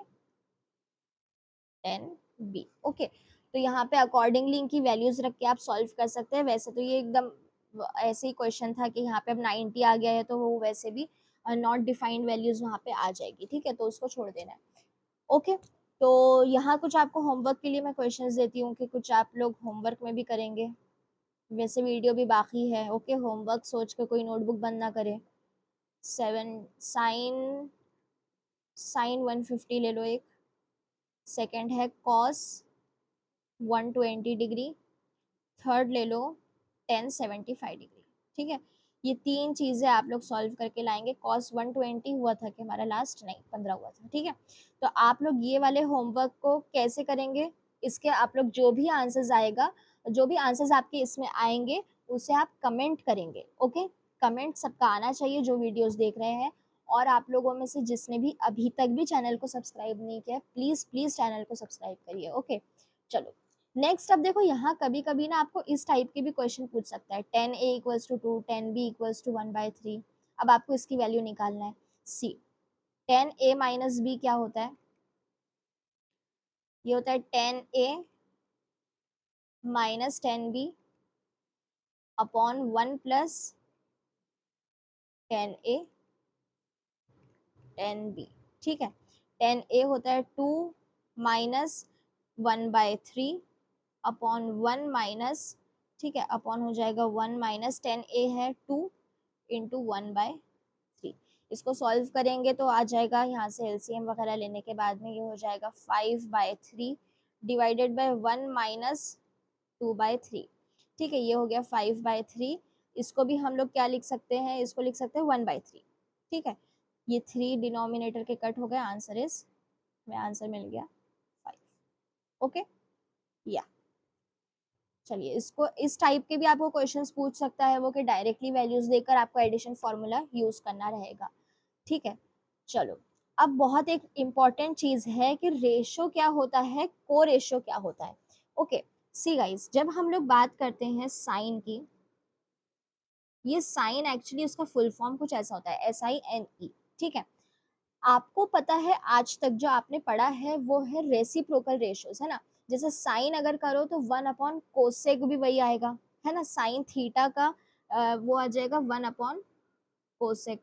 10b। Okay, तो यहाँ पे अकॉर्डिंगली इनकी वैल्यूज रख के आप सॉल्व कर सकते हैं। वैसे तो ये एकदम ऐसे ही क्वेश्चन था कि यहाँ पे अब 90 आ गया है तो वो वैसे भी नॉट डिफाइंड वैल्यूज वहाँ पे आ जाएगी, ठीक है, तो उसको छोड़ देना है। ओके, तो यहाँ कुछ आपको होमवर्क के लिए मैं क्वेश्चंस देती हूँ कि कुछ आप लोग होमवर्क में भी करेंगे। वैसे वीडियो भी बाकी है, ओके। होमवर्क सोच के कोई नोटबुक बंद ना करे। 7 साइन साइन 150 ले लो एक। सेकंड है कॉस 120 डिग्री। थर्ड ले लो 1075 डिग्री। ठीक है, ये तीन चीजें आप लोग सॉल्व करके लाएंगे। कॉस 120 हुआ था कि हमारा लास्ट, नहीं 15 हुआ था। ठीक है, तो आप लोग ये वाले होमवर्क को कैसे करेंगे, इसके आप लोग जो भी आंसर्स आएगा, जो भी आंसर्स आपके इसमें आएंगे उसे आप कमेंट करेंगे। ओके, कमेंट सबका आना चाहिए जो वीडियोस देख रहे हैं। और आप लोगों में से जिसने भी अभी तक भी चैनल को सब्सक्राइब नहीं किया, प्लीज प्लीज चैनल को सब्सक्राइब करिए। ओके, चलो नेक्स्ट। अब देखो यहाँ कभी कभी ना आपको इस टाइप के भी क्वेश्चन पूछ सकता है। 10a = 2, 10b = 1/3। अब आपको इसकी वैल्यू निकालना है। सी 10a - b क्या होता है, ये होता है 10a - 10b upon 1 + 10a 10b। ठीक है, 10a होता है 2 - 1/3 अपॉन 1 माइनस, ठीक है, अपॉन हो जाएगा 1 - 10a है 2 इंटू 1/3। इसको सॉल्व करेंगे तो आ जाएगा, यहाँ से एलसीएम वगैरह लेने के बाद में ये हो जाएगा 5/3 डिवाइडेड बाय 1 - 2/3। ठीक है, ये हो गया 5/3। इसको भी हम लोग क्या लिख सकते हैं, इसको लिख सकते हैं 1/3। ठीक है, ये 3 डिनोमिनेटर के कट हो गए, आंसर इज, हमें आंसर मिल गया 5। ओके, या चलिए, इसको इस टाइप के भी आपको क्वेश्चंस पूछ सकता है वो, कि डायरेक्टली वैल्यूज देकर आपको एडिशन फॉर्मूला यूज करना रहेगा। ठीक है, चलो अब बहुत एक इम्पॉर्टेंट चीज है कि रेशो क्या होता है, को रेशो क्या होता है। ओके, सी गाइस, जब हम लोग बात करते हैं साइन की, ये साइन एक्चुअली उसका फुल फॉर्म कुछ ऐसा होता है, SINE। ठीक है, आपको पता है आज तक जो आपने पढ़ा है वो है रेसिप्रोकल रेशियोज, है ना। जैसे साइन अगर करो तो 1/कोसेक भी वही आएगा, है ना। साइन थीटा का वो आ जाएगा 1/कोसेक,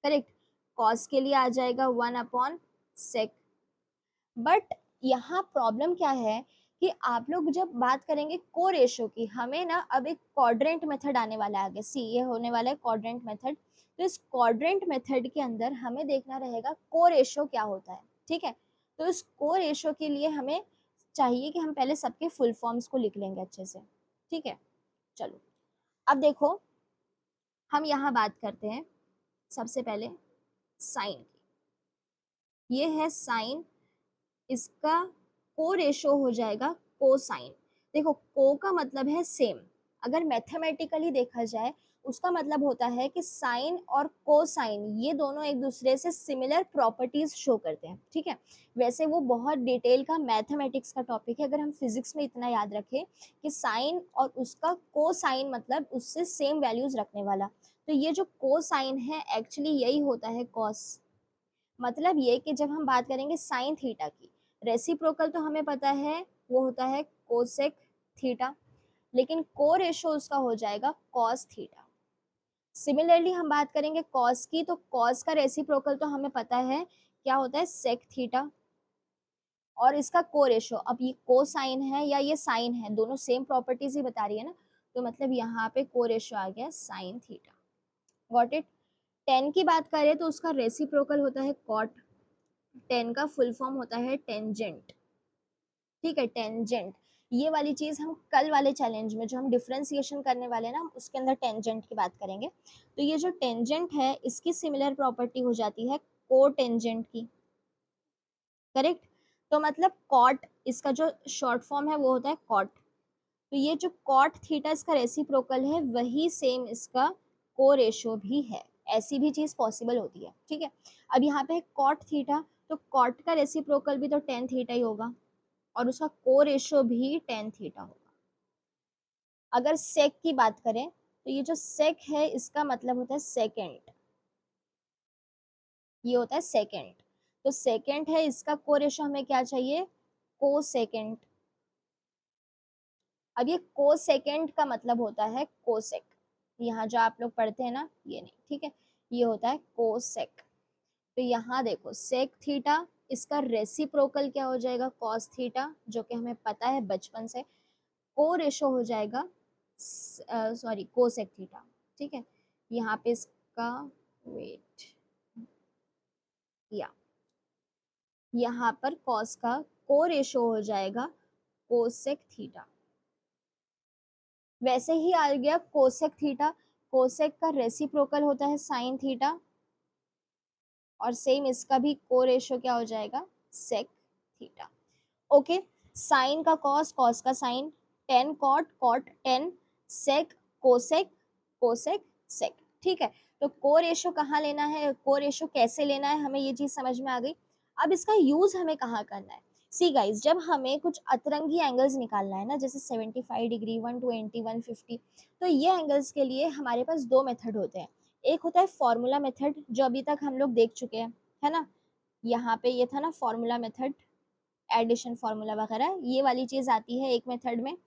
करेक्ट। कॉस के लिए आ जाएगा 1/सेक। बट यहाँ प्रॉब्लम क्या है कि आप लोग जब बात करेंगे को रेशो की, हमें ना अब एक क्वाड्रेंट मेथड आने वाला है आगे। सी, ये होने वाला है क्वाड्रेंट मेथड। तो इस क्वाड्रेंट मेथड के अंदर हमें देखना रहेगा को रेशो क्या होता है। ठीक है, तो इस को रेशो के लिए हमें चाहिए कि हम पहले सबके फुल फॉर्म्स को लिख लेंगे अच्छे से। ठीक है, चलो अब देखो, हम यहाँ बात करते हैं सबसे पहले साइन की। ये है साइन, इसका को रेशो हो जाएगा कोसाइन। देखो, को का मतलब है सेम। अगर मैथमेटिकली देखा जाए उसका मतलब होता है कि साइन और कोसाइन ये दोनों एक दूसरे से सिमिलर प्रॉपर्टीज शो करते हैं। ठीक है, वैसे वो बहुत डिटेल का मैथमेटिक्स का टॉपिक है। अगर हम फिजिक्स में इतना याद रखें कि साइन और उसका कोसाइन मतलब उससे सेम वैल्यूज रखने वाला, तो ये जो कोसाइन है एक्चुअली यही होता है कॉस। मतलब ये कि जब हम बात करेंगे साइन थीटा की, रेसिप्रोकल तो हमें पता है वो होता है कोसेक थीटा, लेकिन को रेशो उसका हो जाएगा कॉस थीटा। सिमिलरली हम बात करेंगे कॉस की, तो कॉस का रेसिप्रोकल तो हमें पता है क्या होता है, सेक थीटा। और इसका को रेशो, अब ये को साइन है या ये साइन है, दोनों सेम प्रॉपर्टीज ही बता रही है ना, तो मतलब यहाँ पे को रेशो आ गया साइन थीटा। Got it. 10 की बात करें तो उसका रेसिप्रोकल होता है कॉट। 10 का फुल फॉर्म होता है टेंजेंट। ठीक है, टेंजेंट, ये वाली चीज हम कल वाले चैलेंज में जो हम डिफरेंशिएशन करने वाले हैं ना, उसके अंदर टेंजेंट की बात करेंगे। तो ये जो टेंजेंट है इसकी सिमिलर प्रॉपर्टी हो जाती है को टेंजेंट की, करेक्ट। तो मतलब कॉट, इसका जो शॉर्ट फॉर्म है वो होता है कॉट। तो ये जो कॉट थीटा इसका रेसिप्रोकल है, वही सेम इसका को रेशो भी है। ऐसी भी चीज पॉसिबल होती है। ठीक है, अब यहाँ पे कॉट थीटा, तो कॉट का रेसिप्रोकल भी तो टेन थीटा ही होगा, और उसका को रेशो भी टेन थीटा होगा। अगर सेक की बात करें तो ये जो सेक है इसका मतलब होता है सेकेंड, ये होता है सेकेंड। तो सेकेंड है, इसका को रेशो हमें क्या चाहिए, को सेकेंड। अब ये को सेकेंड का मतलब होता है कोसेक। यहाँ जो आप लोग पढ़ते हैं ना, ये नहीं, ठीक है, ये होता है कोसेक। तो यहाँ देखो सेक थीटा इसका रेसिप्रोकल क्या हो जाएगा, कॉस थीटा, जो कि हमें पता है बचपन से। को रेशो हो जाएगा सॉरी कोसेक थीटा, ठीक है। यहाँ पे इसका वेट या यहाँ पर कॉस का को रेशो हो जाएगा कोसेक थीटा। वैसे ही आ गया कोसेक थीटा, कोसेक का रेसिप्रोकल होता है साइन थीटा, और सेम इसका भी को रेशो क्या हो जाएगा, सेक थीटा। ओके, साइन का कॉस, कॉस का sine, tan cot, cot tan, sec cosec, cosec sec, ठीक है। तो को रेशो कहाँ लेना है, को रेशो कैसे लेना है, हमें ये चीज समझ में आ गई। अब इसका यूज हमें कहाँ करना है। सी गाइज, जब हमें कुछ अतरंगी एंगल्स निकालना है ना, जैसे 75 डिग्री, 120, 150, तो ये एंगल्स के लिए हमारे पास दो मेथड होते हैं। एक होता है फॉर्मूला मेथड, जो अभी तक हम लोग देख चुके हैं, है ना। यहाँ पे ये था ना फॉर्मूला मेथड, एडिशन फार्मूला वगैरह, ये वाली चीज आती है एक मेथड में।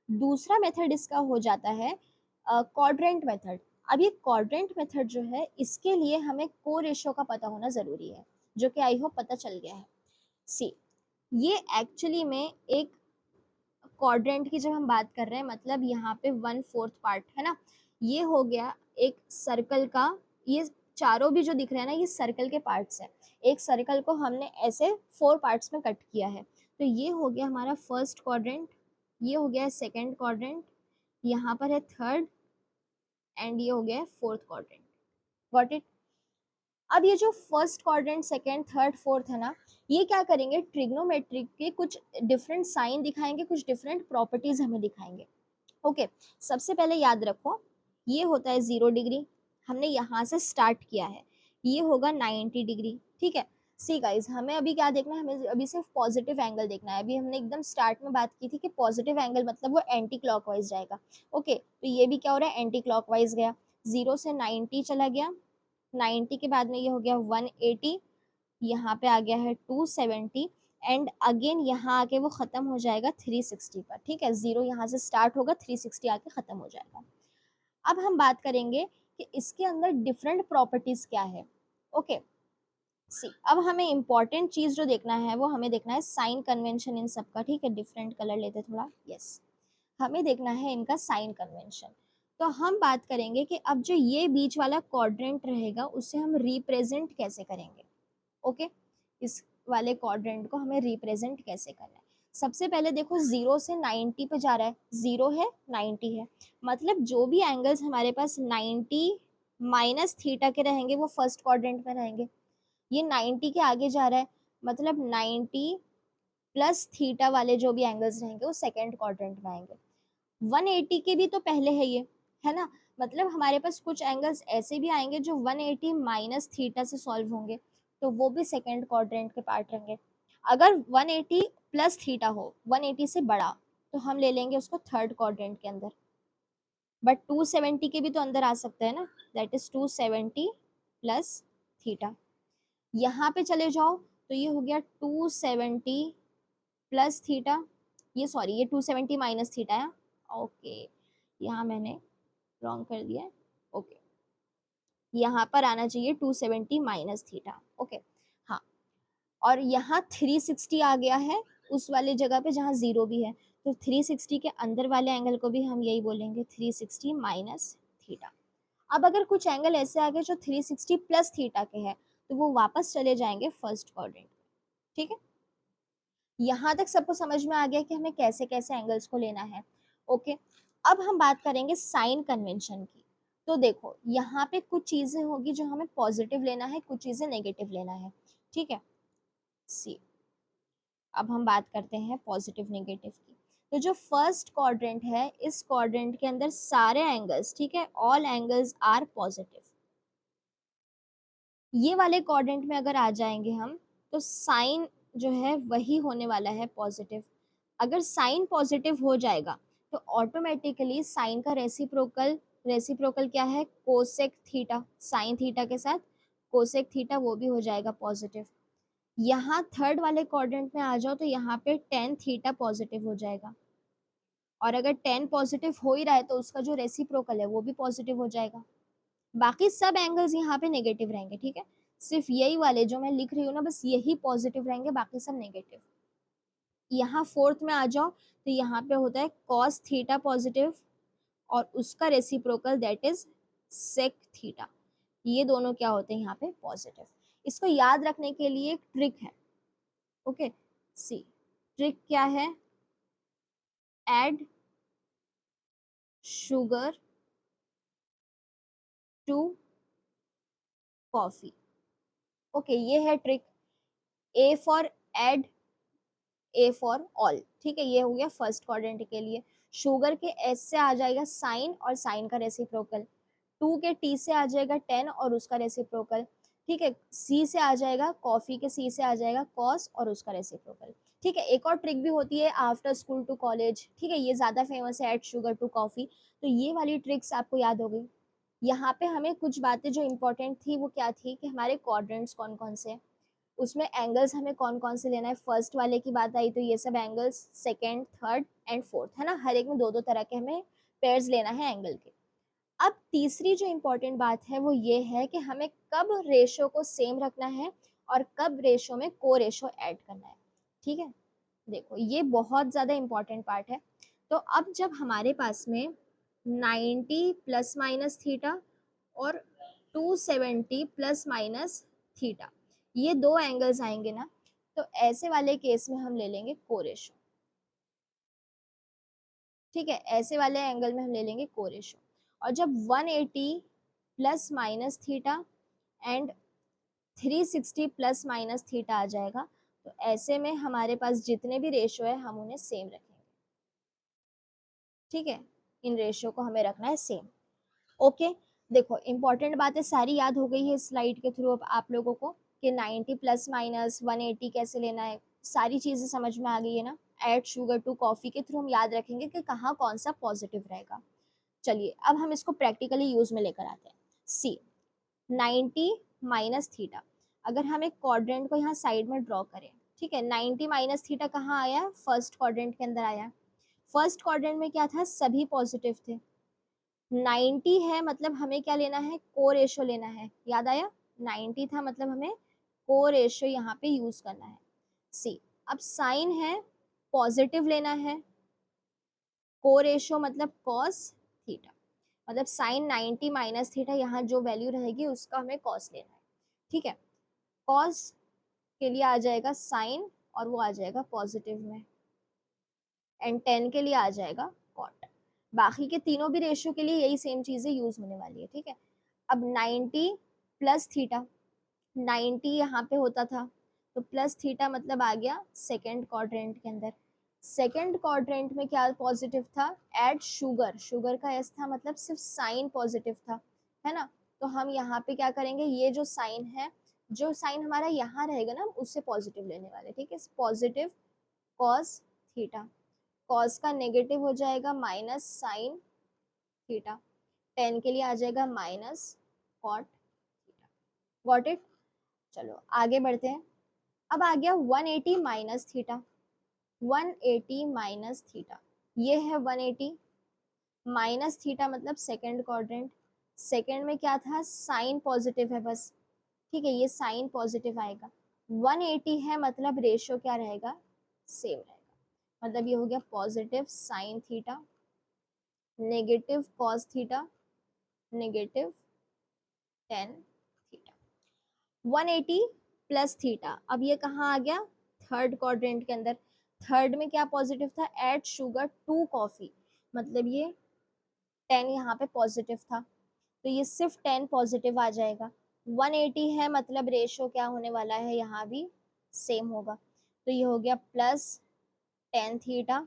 दूसरा मेथड इसका हो जाता है क्वाड्रेंट मेथड। अब ये क्वाड्रेंट मेथड जो है, इसके लिए हमें को रेशो का पता होना जरूरी है, जो कि आई होप पता चल गया है। सी, ये एक्चुअली में एक क्वाड्रेंट की जब हम बात कर रहे हैं, मतलब यहाँ पे 1/4 पार्ट है ना, ये हो गया एक सर्कल का। ये चारों भी जो दिख रहे हैं ना, ये सर्कल के पार्ट्स हैं। एक सर्कल को हमने ऐसे 4 पार्ट्स में कट किया है। तो ये हो गया हमारा फर्स्ट क्वाड्रेंट, ये हो गया सेकंड क्वाड्रेंट, यहाँ पर है थर्ड, एंड ये हो गया है फोर्थ क्वाड्रेंट। Got it. अब ये जो first quadrant, second, third, fourth है ना, ये क्या करेंगे, ट्रिग्नोमेट्रिक के कुछ डिफरेंट साइन दिखाएंगे, कुछ डिफरेंट प्रॉपर्टीज हमें दिखाएंगे। ओके, सबसे पहले याद रखो, ये होता है 0 डिग्री, हमने यहाँ से स्टार्ट किया है, ये होगा 90 डिग्री, ठीक है। सी गाइज, हमें अभी क्या देखना है, हमें अभी सिर्फ पॉजिटिव एंगल देखना है। अभी हमने एकदम स्टार्ट में बात की थी कि पॉजिटिव एंगल मतलब वो एंटी क्लॉकवाइज जाएगा। ओके, तो ये भी क्या हो रहा है, एंटी क्लॉकवाइज गया, 0 से 90 चला गया, 90 के बाद में ये हो गया 180, यहाँ पे आ गया है 270, एंड अगेन यहाँ आके वो खत्म हो जाएगा 360 पर, ठीक है। 0 यहाँ से स्टार्ट होगा, 360 आके खत्म हो जाएगा। अब हम बात करेंगे कि इसके अंदर डिफरेंट प्रॉपर्टीज क्या है। ओके, सी, अब हमें इंपॉर्टेंट चीज जो देखना है, वो हमें देखना है साइन कन्वेंशन इन सबका, ठीक है। डिफरेंट कलर लेते थोड़ा, यस, हमें देखना है इनका साइन कन्वेंशन। तो हम बात करेंगे कि अब जो ये बीच वाला क्वाड्रेंट रहेगा, उसे हम रिप्रेजेंट कैसे करेंगे। ओके, इस वाले क्वाड्रेंट को हमें रिप्रेजेंट कैसे करना है। सबसे पहले देखो, 0 से 90 पे जा रहा है, 0 है 90 है, मतलब जो भी एंगल्स हमारे पास 90 माइनस थीटा के रहेंगे, वो फर्स्ट क्वाड्रेंट में रहेंगे। ये 90 के आगे जा रहा है, मतलब 90 प्लस थीटा वाले जो भी एंगल्स रहेंगे, वो सेकेंड क्वाड्रेंट में आएंगे। 180 के भी तो पहले है ये, है ना, मतलब हमारे पास कुछ एंगल्स ऐसे भी आएंगे जो 180 माइनस थीटा से सॉल्व होंगे, तो वो भी सेकेंड क्वाड्रेंट के पार्ट रहेंगे। अगर 180 प्लस थीटा हो, 180 से बड़ा, तो हम ले लेंगे उसको थर्ड क्वाड्रेंट के अंदर। बट 270 के भी तो अंदर आ सकते हैं ना, दैट इज 270 प्लस थीटा। यहाँ पे चले जाओ, तो ये हो गया 270 प्लस थीटा, ये सॉरी, ये 270 माइनस थीटा है। ओके, यहाँ मैंने रॉन्ग कर दिया है। ओके, यहाँ पर आना चाहिए 270 माइनस थीटा। ओके, हाँ, और यहाँ 360 आ गया है उस वाले जगह पे जहाँ 0 भी है, तो 360 के अंदर वाले एंगल को भी हम यही बोलेंगे, 360 माइनस थीटा। अब अगर कुछ एंगल ऐसे आ गए जो 360 प्लस थीटा के हैं, तो वो वापस चले जाएंगे फर्स्ट क्वाड्रेंट, ठीक है। यहाँ तक सबको समझ में आ गया कि हमें कैसे कैसे एंगल्स को लेना है। ओके, अब हम बात करेंगे साइन कन्वेंशन की। तो देखो, यहाँ पे कुछ चीजें होगी जो हमें पॉजिटिव लेना है, कुछ चीजें नेगेटिव लेना है, ठीक है। सी, अब हम बात करते हैं पॉजिटिव नेगेटिव की। तो जो फर्स्ट क्वाड्रेंट है, इस क्वाड्रेंट के अंदर सारे एंगल्स, ठीक है, ऑल एंगल्स आर पॉजिटिव। ये वाले क्वाड्रेंट में अगर आ जाएंगे हम, तो साइन जो है वही होने वाला है पॉजिटिव। अगर साइन पॉजिटिव हो जाएगा, तो ऑटोमेटिकली साइन का रेसिप्रोकल, रेसिप्रोकल क्या है, कोसेक थीटा, साइन थीटा के साथ कोसेक थीटा, वो भी हो जाएगा पॉजिटिव। यहाँ थर्ड वाले क्वाड्रेंट में आ जाओ, तो यहाँ पे टेन थीटा पॉजिटिव हो जाएगा, और अगर टेन पॉजिटिव हो ही रहा है, तो उसका जो रेसिप्रोकल है वो भी पॉजिटिव हो जाएगा। बाकी सब एंगल्स यहाँ पे नेगेटिव रहेंगे, ठीक है। सिर्फ यही वाले जो मैं लिख रही हूँ ना, बस यही पॉजिटिव रहेंगे, बाकी सब नेगेटिव। यहाँ फोर्थ में आ जाओ तो यहाँ पे होता है कॉस थीटा पॉजिटिव और उसका reciprocal that is sec theta. ये दोनों क्या होते हैं यहाँ पे पॉजिटिव। इसको याद रखने के लिए एक ट्रिक है। ओके, सी ट्रिक क्या है, add sugar to coffee. Okay, ये है trick. A for add, A for all, ठीक है, ये हो गया फर्स्ट क्वाड्रेंट के लिए। शुगर के एस से आ जाएगा साइन और साइन का रेसिप्रोकल, टू के टी से आ जाएगा 10 और उसका रेसिप्रोकल, ठीक है, सी से आ जाएगा कॉफी के सी से आ जाएगा कॉस और उसका रेसिप्रोकल। ठीक है, एक और ट्रिक भी होती है आफ्टर स्कूल टू कॉलेज, ठीक है, ये ज्यादा फेमस है, एड शुगर टू कॉफी। तो ये वाली ट्रिक्स आपको याद हो गई। यहाँ पे हमें कुछ बातें जो इंपॉर्टेंट थी वो क्या थी कि हमारे क्वाड्रेंट्स कौन कौन से, उसमें एंगल्स हमें कौन कौन से लेना है। फर्स्ट वाले की बात आई तो ये सब angles, second third and fourth, है ना, हर एक में दो दो तरह के हमें पेयर्स लेना है एंगल के। अब तीसरी जो इम्पोर्टेंट बात है वो ये है कि हमें कब रेशो को सेम रखना है और कब रेशो में को रेशो ऐड करना है। ठीक है, देखो ये बहुत ज़्यादा इम्पोर्टेंट पार्ट है। तो अब जब हमारे पास में 90 प्लस माइनस थीटा और 270 प्लस माइनस थीटा, ये दो एंगल्स आएंगे ना, तो ऐसे वाले केस में हम ले लेंगे को रेशो। ठीक है, ऐसे वाले एंगल में हम ले लेंगे को रेशो। और जब 180 plus minus theta and 360 plus minus theta आ जाएगा, तो ऐसे में हमारे पास जितने भी रेशो है हम उन्हें सेम रखेंगे। ठीक है, इन रेशो को हमें रखना है सेम। ओके, देखो इंपॉर्टेंट बातें सारी याद हो गई है स्लाइड के थ्रू अब आप लोगों को, कि 90 प्लस माइनस 180 कैसे लेना है, सारी चीजें समझ में आ गई है ना। ऐड शुगर टू कॉफी के थ्रू हम याद रखेंगे कि कहाँ कौन सा पॉजिटिव रहेगा। चलिए अब हम इसको प्रैक्टिकली यूज में लेकर आते हैं। सी 90 माइनस थीटा, अगर हम एक क्वाड्रेंट को यहाँ साइड में ड्रॉ करें, ठीक है, 90 माइनस थीटा कहाँ आया, फर्स्ट क्वाड्रेंट के अंदर आया। फर्स्ट क्वाड्रेंट में क्या था, सभी पॉजिटिव थे। 90 है मतलब हमें क्या लेना है, को रेशो लेना है, याद आया, 90 था मतलब हमें को रेशो यहाँ पे यूज करना है। सी अब साइन है, पॉजिटिव लेना है, को रेशो मतलब कॉस थीटा, मतलब साइन 90 माइनस थीटा, यहाँ जो वैल्यू रहेगी उसका हमें कॉस लेना है। ठीक है, कॉस के लिए आ जाएगा साइन और वो आ जाएगा पॉजिटिव में, एंड 10 के लिए आ जाएगा कॉट। बाकी के तीनों भी रेशियो के लिए यही सेम चीजें यूज होने वाली है। ठीक है, अब 90 प्लस थीटा, 90 यहाँ पे होता था तो प्लस थीटा मतलब आ गया सेकेंड क्वाड्रेंट के अंदर। सेकेंड क्वाड्रेंट में क्या पॉजिटिव था, एड शुगर, शुगर का एस था मतलब सिर्फ साइन पॉजिटिव था, है ना। तो हम यहाँ पे क्या करेंगे, ये जो साइन है, जो साइन हमारा यहाँ रहेगा ना उससे पॉजिटिव लेने वाले। ठीक है, पॉजिटिव कॉस थीटा, कॉस का नेगेटिव हो जाएगा माइनस साइन थीटा, 10 के लिए आ जाएगा minus cot theta. Got it. चलो आगे बढ़ते हैं। अब आ गया 180 माइनस थीटा, 180 माइनस थीटा, ये है 180 माइनस थीटा मतलब सेकेंड क्वाड्रेंट। सेकेंड में क्या था, साइन पॉजिटिव है बस, ठीक है, ये साइन पॉजिटिव आएगा। 180 है मतलब रेशियो क्या रहेगा, सेम रहेगा, मतलब ये हो गया positive sine theta, negative cos theta, negative tan theta. 180 plus theta, अब ये कहाँ आ गया, थर्ड क्वाड्रेंट के अंदर। थर्ड में क्या पॉजिटिव था, एड शुगर टू कॉफी, मतलब ये 10 यहाँ पे पॉजिटिव था तो ये सिर्फ 10 पॉजिटिव आ जाएगा। 180 है मतलब रेशियो क्या होने वाला है, यहाँ भी सेम होगा, तो ये हो गया plus 10 theta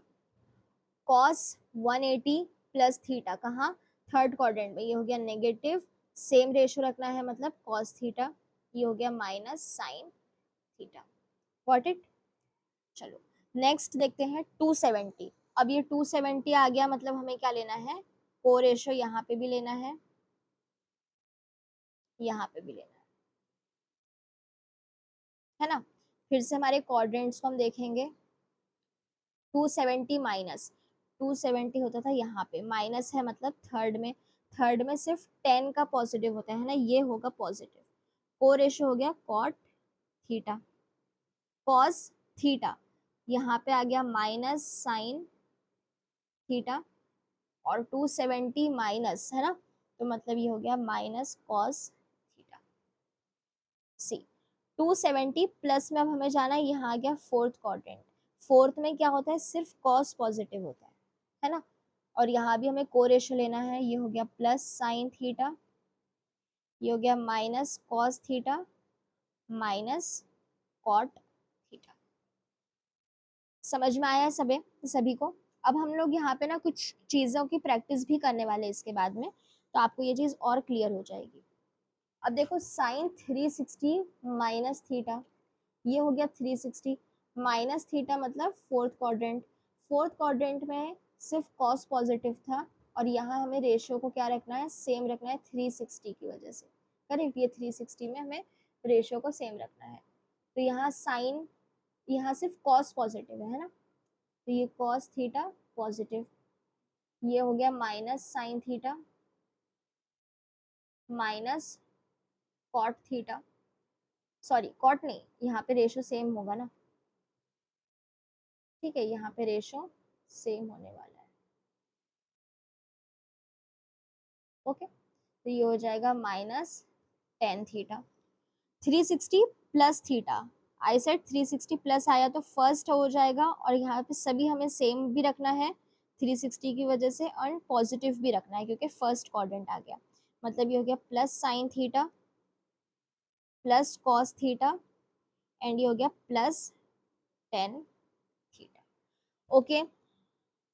cos 180 plus theta, कहाँ, थर्ड क्वाड्रेंट में, ये हो गया नेगेटिव, सेम रेशियो रखना है मतलब कॉस थीटा, ये हो गया minus sine theta. Got it. चलो नेक्स्ट देखते हैं 270। अब ये 270 आ गया मतलब हमें क्या लेना है, को रेशियो यहाँ पे भी लेना है, यहाँ पे भी लेना है ना। फिर से हमारे क्वाड्रेंट्स को हम देखेंगे, 270 माइनस, 270 होता था यहाँ पे, माइनस है मतलब थर्ड में, थर्ड में सिर्फ 10 का पॉजिटिव होता है ना, ये होगा पॉजिटिव, को रेशो हो गया कॉट थीटा, कॉस थीटा, यहाँ पे आ गया माइनस साइन थीटा, और 270 माइनस, है ना, तो मतलब ये हो गया माइनस कॉस थीटा। सी 270 प्लस में अब हमें जाना है, यहाँ आ गया फोर्थ क्वाड्रेंट। फोर्थ में क्या होता है, सिर्फ कॉस पॉजिटिव होता है ना, और यहाँ भी हमें को रेशो लेना है, ये हो गया प्लस साइन थीटा, ये हो गया minus cos theta minus cot theta. समझ में आया सभी को? अब हम लोग यहाँ पे ना कुछ चीज़ों की प्रैक्टिस भी करने वाले हैं इसके बाद में, तो आपको ये चीज़ और क्लियर हो जाएगी। अब देखो साइन 360 माइनस थीटा, ये हो गया 360 माइनस थीटा, मतलब फोर्थ क्वाड्रेंट। फोर्थ क्वाड्रेंट में सिर्फ कॉस पॉजिटिव था, और यहाँ हमें रेशियो को क्या रखना है, सेम रखना है 360 की वजह से। करेक्ट, ये 360 में हमें रेशियो को सेम रखना है। तो यहाँ साइन, यहाँ सिर्फ कॉस पॉजिटिव है ना, तो ये कॉस थीटा पॉजिटिव, ये हो गया minus sine theta minus cot theta, sorry cot नहीं, यहाँ पे रेशो सेम होगा ना, ठीक है, यहाँ पे रेशो सेम होने वाला है। ओके, तो ये हो जाएगा minus tan theta, 360 plus theta, I said 360 plus आया तो फर्स्ट हो जाएगा, और यहाँ पे सभी हमें सेम भी रखना है 360 की वजह से, और पॉजिटिव भी रखना है क्योंकि फर्स्ट क्वाड्रेंट आ गया। मतलब ये हो गया plus sine theta plus cos theta, and ये हो गया प्लस टेन थीटा। ओके,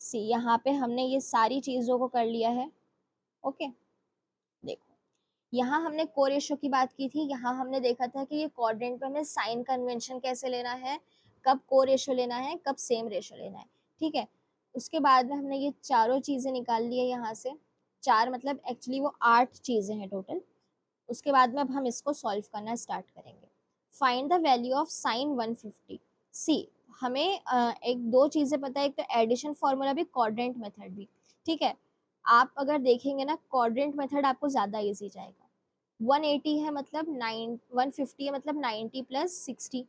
सी यहाँ पे हमने ये सारी चीज़ों को कर लिया है। ओके, देखो यहाँ हमने को रेशो की बात की थी, यहाँ हमने देखा था कि ये क्वाड्रेंट पे हमें साइन कन्वेंशन कैसे लेना है, कब को रेशो लेना है, कब सेम रेशो लेना है, ठीक है। उसके बाद में हमने ये चारों चीज़ें निकाल ली है यहाँ से, चार मतलब एक्चुअली वो 8 चीज़ें हैं टोटल। उसके बाद में अब हम इसको सॉल्व करना स्टार्ट करेंगे। Find the value of sine 150। सी हमें एक दो चीज़ें पता है, एक तो एडिशन फॉर्मूला भी, क्वाड्रेंट मेथड भी, ठीक है। आप अगर देखेंगे ना, क्वाड्रेंट मेथड आपको ज़्यादा ईजी जाएगा। 180 है मतलब 150 है मतलब 90 प्लस 60।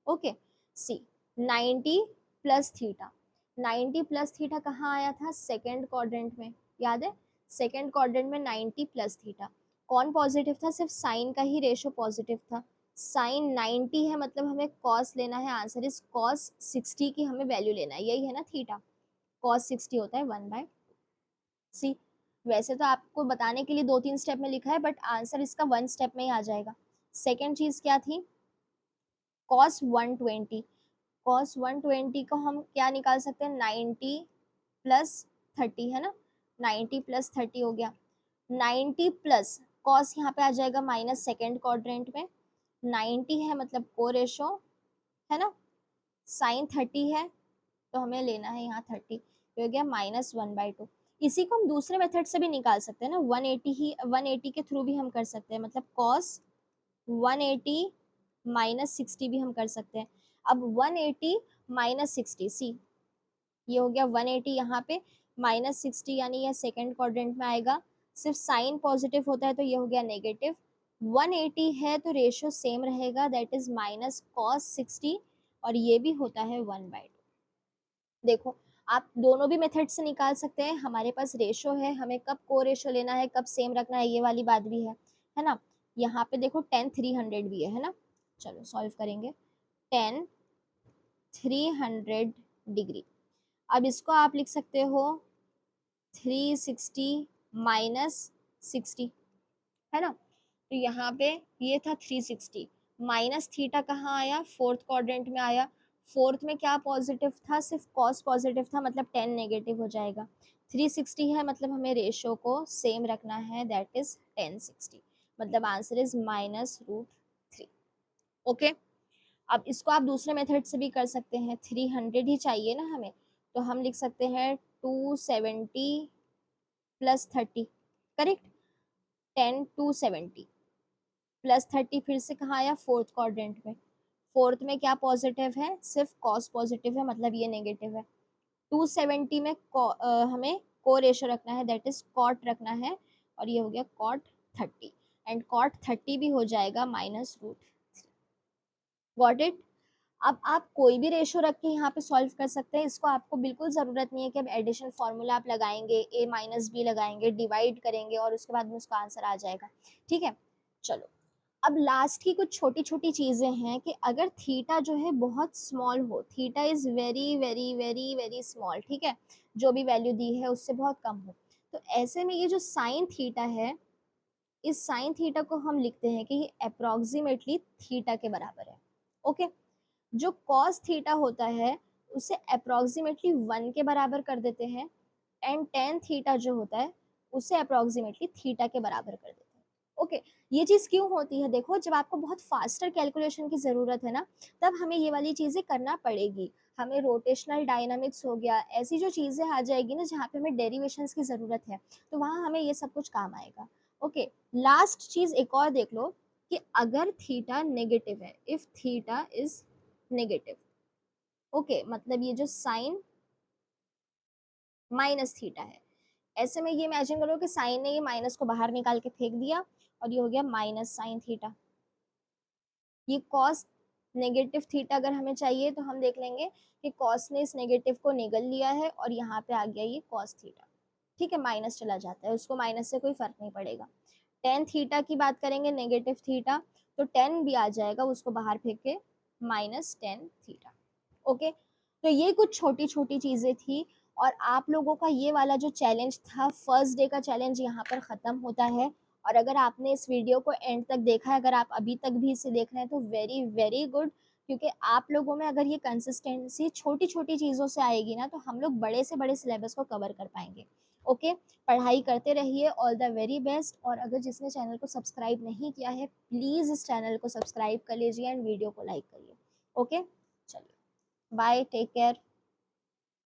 ओके, सी 90 प्लस थीटा, 90 प्लस थीटा कहाँ आया था, सेकेंड क्वाड्रेंट में, याद है, सेकेंड क्वाड्रेंट में 90 प्लस थीटा। कौन पॉजिटिव था, सिर्फ साइन का ही रेशो पॉजिटिव था। साइन 90 है मतलब हमें कॉस लेना है, आंसर इज कॉस 60 की हमें वैल्यू लेना है, यही है ना थीटा, कॉस 60 होता है 1/, सी वैसे तो आपको बताने के लिए 2-3 स्टेप में लिखा है, बट आंसर इसका 1 स्टेप में ही आ जाएगा। सेकेंड चीज क्या थी, कॉस 120, कॉस 120 को हम क्या निकाल सकते हैं, 90 प्लस 30, है ना, 90 प्लस 30 हो गया, 90 प्लस कॉस यहाँ पे आ जाएगा माइनस सेकेंड क्वाड्रेंट में, 90 है मतलब को रेशो, है ना, साइन 30 है तो हमें लेना है यहाँ 30, हो गया -1/2। इसी को हम दूसरे मेथड से भी निकाल सकते हैं ना, 180 के थ्रू भी हम कर सकते हैं, मतलब कॉस 180 माइनस 60 भी हम कर सकते हैं। अब 180 माइनस 60, सी ये हो गया 180, यहाँ पे माइनस 60 यानी यह सेकेंड क्वाड्रेंट में आएगा, सिर्फ साइन पॉजिटिव होता है तो ये हो गया नेगेटिव। 180 है तो रेशियो सेम रहेगा, दैट इज माइनस कॉस 60, और ये भी होता है 1/2। देखो आप दोनों भी मेथड से निकाल सकते हैं, हमारे पास रेशो है, हमें कब को रेशो लेना है, कब सेम रखना है, ये वाली बात भी है ना। यहाँ पे देखो 10 300 भी है ना, चलो सॉल्व करेंगे। 10 300 डिग्री, अब इसको आप लिख सकते हो 360 माइनस 60, है ना, तो यहाँ पे ये था 360, माइनस थीटा कहाँ आया, फोर्थ क्वाड्रेंट में आया, फोर्थ में क्या पॉजिटिव था, सिर्फ कॉस पॉजिटिव था, मतलब 10 नेगेटिव हो जाएगा। 360 है मतलब हमें रेशियो को सेम रखना है, दैट इज 1060, मतलब आंसर इज -√3। ओके, अब इसको आप दूसरे मेथड से भी कर सकते हैं, 300 ही चाहिए ना हमें, तो हम लिख सकते हैं 270 प्लस 30, करेक्ट, 10 270 प्लस 30 फिर से कहाँ आया, फोर्थ क्वाड्रेंट में, फोर्थ में क्या पॉजिटिव है, सिर्फ कॉस पॉजिटिव है मतलब ये नेगेटिव है। 270 में हमें को रेशो रखना है, दैट इज कॉट रखना है, और ये हो गया कॉट 30, एंड कॉट 30 भी हो जाएगा -√3। Got it? अब आप कोई भी रेशो रख के यहाँ पे सॉल्व कर सकते हैं, इसको आपको बिल्कुल ज़रूरत नहीं है कि अब एडिशन फार्मूला आप लगाएंगे, a माइनस बी लगाएंगे, डिवाइड करेंगे और उसके बाद में उसका आंसर आ जाएगा। ठीक है, चलो अब लास्ट की कुछ छोटी छोटी चीज़ें हैं कि अगर थीटा जो है बहुत स्मॉल हो, theta is very very very very small, ठीक है, जो भी वैल्यू दी है उससे बहुत कम हो, तो ऐसे में ये जो साइन थीटा है, इस साइन थीटा को हम लिखते हैं कि ये अप्रोक्सीमेटली थीटा के बराबर है। ओके, जो कॉस थीटा होता है उसे अप्रोक्सीमेटली 1 के बराबर कर देते हैं, एंड टेन थीटा जो होता है उसे अप्रोक्सीमेटली थीटा के बराबर कर देते हैं। ओके, ये चीज़ क्यों होती है? देखो, जब आपको बहुत फास्टर कैलकुलेशन की ज़रूरत है ना, तब हमें ये वाली चीज़ें करना पड़ेगी। हमें रोटेशनल डायनामिक्स हो गया, ऐसी जो चीज़ें आ जाएगी ना जहाँ पे हमें डेरिवेशंस की ज़रूरत है, तो वहाँ हमें ये सब कुछ काम आएगा। ओके, लास्ट चीज़ एक और देख लो कि अगर थीटा नेगेटिव है, if theta is negative, okay, मतलब ये जो साइन माइनस थीटा है, ऐसे में ये इमेजिन करो कि साइन ने ये माइनस को बाहर निकाल के फेंक दिया और ये हो गया माइनस साइन थीटा। ये कॉस नेगेटिव थीटा अगर हमें चाहिए तो हम देख लेंगे कि कॉस ने इस नेगेटिव को निगल लिया है और यहाँ पे आ गया ये कॉस थीटा। ठीक है, माइनस चला जाता है, उसको माइनस से कोई फर्क नहीं पड़ेगा। टेन थीटा की बात करेंगे, नेगेटिव थीटा, तो टेन भी आ जाएगा, उसको बाहर फेंक के माइनस टेन थीटा। ओके, तो ये कुछ छोटी छोटी चीज़ें थी और आप लोगों का ये वाला जो चैलेंज था, फर्स्ट डे का चैलेंज, यहाँ पर ख़त्म होता है। और अगर आपने इस वीडियो को एंड तक देखा है, अगर आप अभी तक भी इसे देख रहे हैं तो वेरी वेरी गुड, क्योंकि आप लोगों में अगर ये कंसिस्टेंसी छोटी छोटी चीज़ों से आएगी ना, तो हम लोग बड़े से बड़े सिलेबस को कवर कर पाएंगे। ओके, पढ़ाई करते रहिए, ऑल द वेरी बेस्ट। और अगर जिसने चैनल को सब्सक्राइब नहीं किया है, प्लीज़ इस चैनल को सब्सक्राइब कर लीजिए एंड वीडियो को लाइक करिए। ओके, चलिए, बाय, टेक केयर।